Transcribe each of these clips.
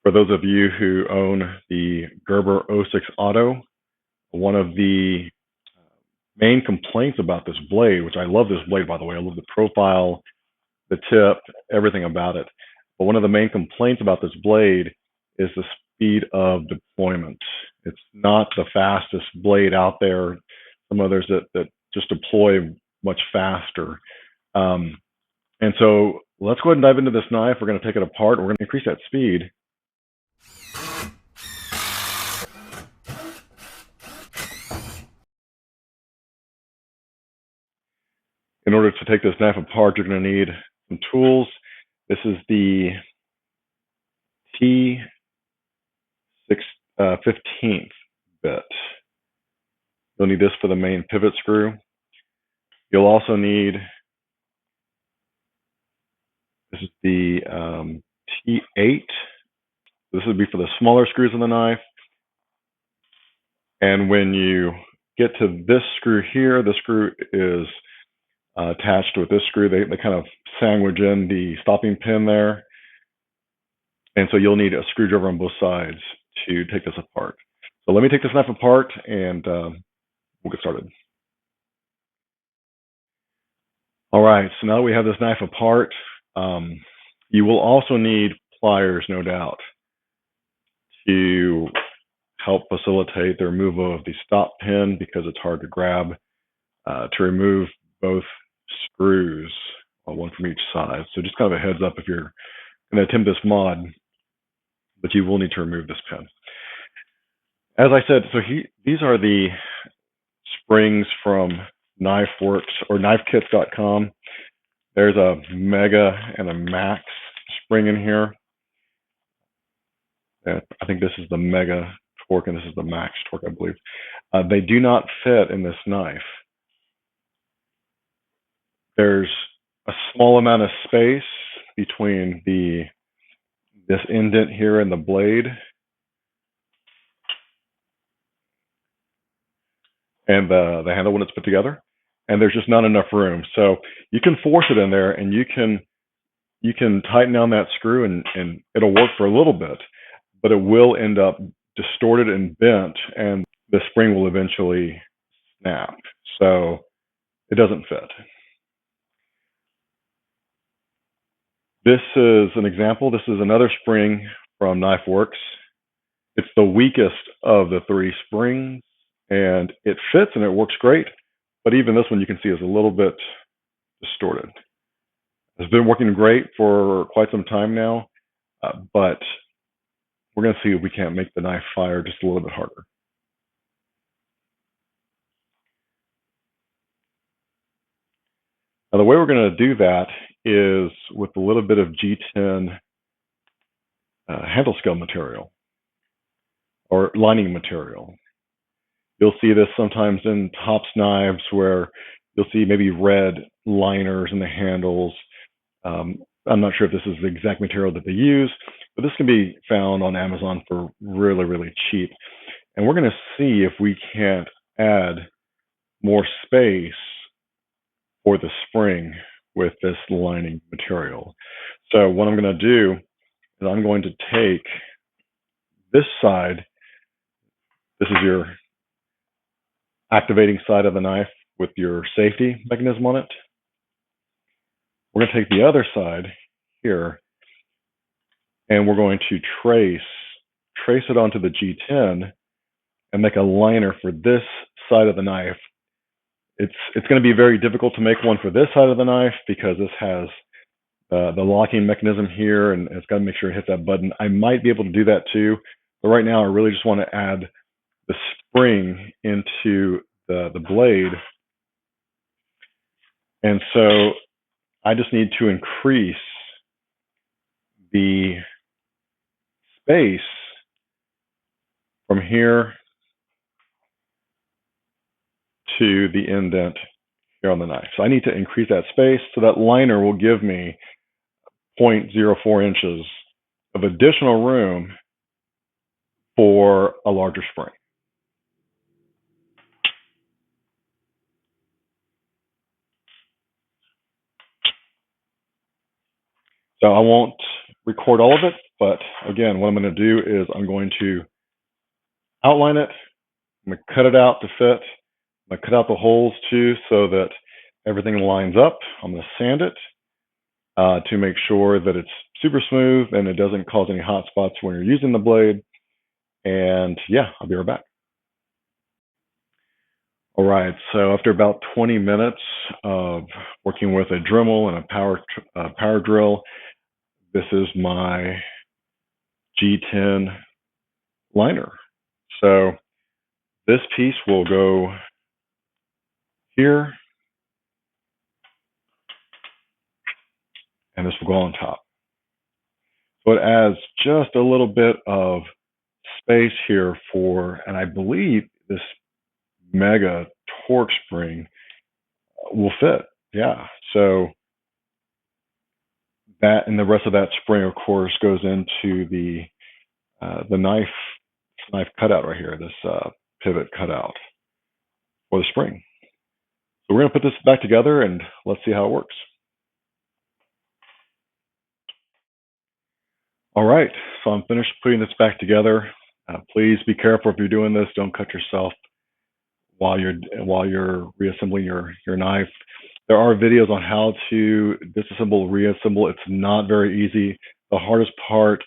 For those of you who own the Gerber 06 Auto, one of the main complaints about this blade, which I love this blade, by the way, I love the profile, the tip, everything about it. But one of the main complaints about this blade is the speed of deployment. It's not the fastest blade out there. Some others that just deploy much faster. And so let's go ahead and dive into this knife. We're going to take it apart. We're going to increase that speed. In order to take this knife apart, you're going to need some tools. This is the T15th bit. You'll need this for the main pivot screw. You'll also need, this is the T8. This would be for the smaller screws in the knife. And when you get to this screw here, the screw is attached with this screw. They kind of sandwich in the stopping pin there. And so you'll need a screwdriver on both sides to take this apart. So let me take this knife apart and we'll get started. All right, so now that we have this knife apart, you will also need pliers, no doubt, to help facilitate the removal of the stop pin because it's hard to grab, to remove both screws, one from each side. So just kind of a heads up if you're going to attempt this mod, but you will need to remove this pin. As I said, so these are the springs from KnifeWorks or knifekits.com. There's a Mega and a Max spring in here. I think this is the Mega torque and this is the Max torque, I believe. They do not fit in this knife. There's a small amount of space between this indent here and the blade and the handle when it's put together, and there's just not enough room. So you can force it in there, and you can tighten down that screw, and it'll work for a little bit, but it will end up distorted and bent, and the spring will eventually snap. So it doesn't fit. This is an example. This is another spring from KnifeWorks. It's the weakest of the three springs, and it fits and it works great. But even this one you can see is a little bit distorted. It's been working great for quite some time now, but we're going to see if we can't make the knife fire just a little bit harder. Now, the way we're going to do that is with a little bit of G10 handle scale material or lining material. You'll see this sometimes in tops knives where you'll see maybe red liners in the handles. I'm not sure if this is the exact material that they use, but this can be found on Amazon for really, really cheap. And we're going to see if we can't add more space for the spring with this lining material. So what I'm going to do is I'm going to take this side. This is your activating side of the knife with your safety mechanism on it. We're going to take the other side here, and we're going to trace it onto the G10 and make a liner for this side of the knife. It's going to be very difficult to make one for this side of the knife because this has the locking mechanism here, and it's got to make sure it hits that button. I might be able to do that too, but right now I really just want to add the spring into the blade. And so I just need to increase the space from here to the indent here on the knife. So I need to increase that space, so that liner will give me 0.04 inches of additional room for a larger spring. So I won't record all of it, but again, what I'm going to do is I'm going to outline it. I'm going to cut it out to fit. I'm going to cut out the holes too so that everything lines up. I'm going to sand it to make sure that it's super smooth and it doesn't cause any hot spots when you're using the blade. And yeah, I'll be right back. All right, so after about 20 minutes of working with a Dremel and a power drill, this is my G10 liner. So this piece will go here, and this will go on top. So it adds just a little bit of space here for, and I believe this mega torque spring will fit. Yeah, so that and the rest of that spring, of course, goes into the knife cutout right here, this pivot cutout for the spring. So we're going to put this back together and let's see how it works. All right, so I'm finished putting this back together. Please be careful if you're doing this. Don't cut yourself while you're reassembling your knife. There are videos on how to disassemble, reassemble. It's not very easy. The hardest part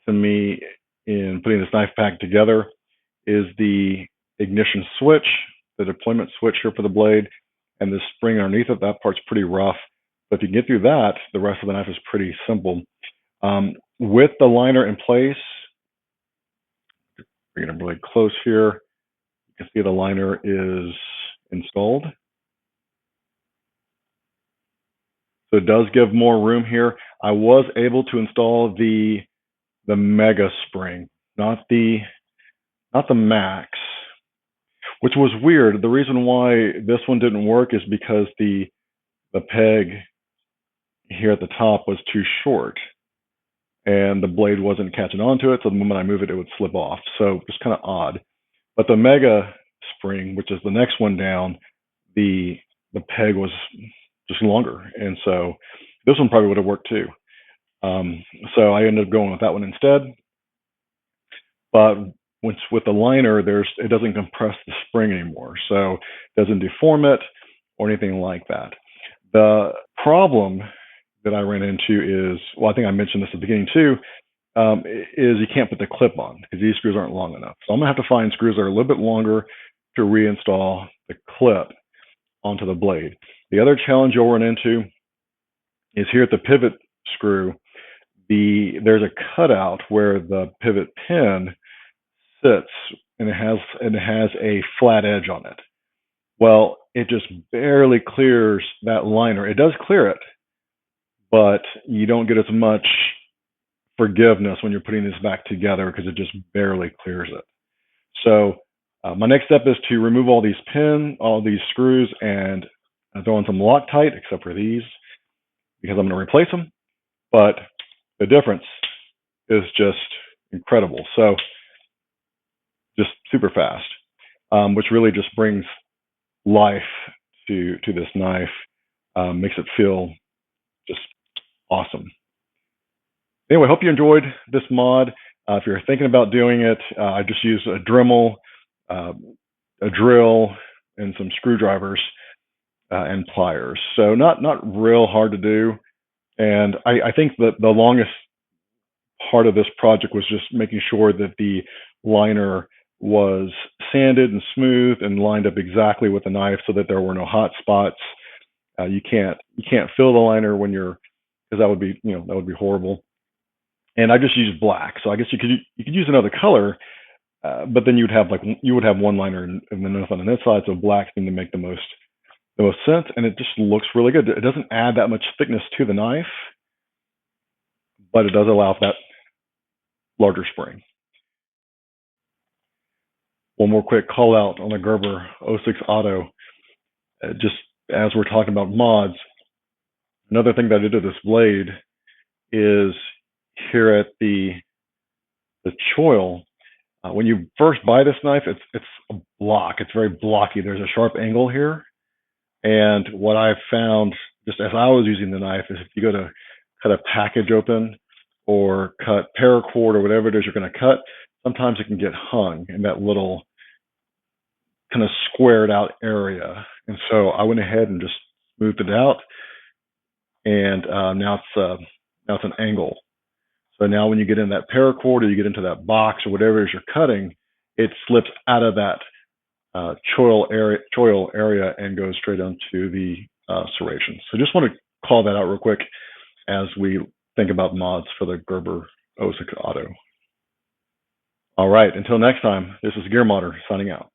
to me in putting this knife pack together is the ignition switch, the deployment switch here for the blade, and the spring underneath it. That part's pretty rough. But if you can get through that, the rest of the knife is pretty simple. With the liner in place, bring it really close here. You can see the liner is installed. So it does give more room here. I was able to install the Mega spring, not the Max, which was weird. The reason why this one didn't work is because the peg here at the top was too short and the blade wasn't catching onto it. So the moment I move it, it would slip off. So it's kind of odd. But the Mega spring, which is the next one down, the peg was just longer. And so this one probably would have worked too. So I ended up going with that one instead. But with the liner, it doesn't compress the spring anymore. So it doesn't deform it or anything like that. The problem that I ran into is, well, I think I mentioned this at the beginning too, is you can't put the clip on because these screws aren't long enough. So I'm gonna have to find screws that are a little bit longer to reinstall the clip onto the blade. The other challenge you'll run into is here at the pivot screw, there's a cutout where the pivot pin sits and it has a flat edge on it. Well, it just barely clears that liner. It does clear it, but you don't get as much forgiveness when you're putting this back together because it just barely clears it. So my next step is to remove all these screws, and throw in some Loctite, except for these, because I'm going to replace them. But the difference is just incredible. So just super fast, which really just brings life to this knife, makes it feel just awesome. Anyway, hope you enjoyed this mod. If you're thinking about doing it, I just use a Dremel, a drill, and some screwdrivers and pliers. So not real hard to do. And I think that the longest part of this project was just making sure that the liner was sanded and smooth and lined up exactly with the knife so that there were no hot spots. You can't fill the liner because that would be horrible. And I just used black. So I guess you could use another color, but then you would have one liner and then nothing on this side. So black seemed to make the most sense, and it just looks really good. It doesn't add that much thickness to the knife, but it does allow for that larger spring. One more quick call out on the Gerber 06 Auto. Just as we're talking about mods, another thing that I did to this blade is here at the choil. When you first buy this knife, it's a block. It's very blocky. There's a sharp angle here. And what I've found, just as I was using the knife, is if you go to cut a package open or cut paracord or whatever it is you're going to cut, sometimes it can get hung in that little kind of squared out area. And so I went ahead and just smoothed it out, and now it's an angle. So now when you get in that paracord or you get into that box or whatever it is you're cutting, it slips out of that choil area and goes straight onto the serrations. So just want to call that out real quick as we think about mods for the Gerber OSIC Auto. All right, until next time, this is Gear Modder signing out.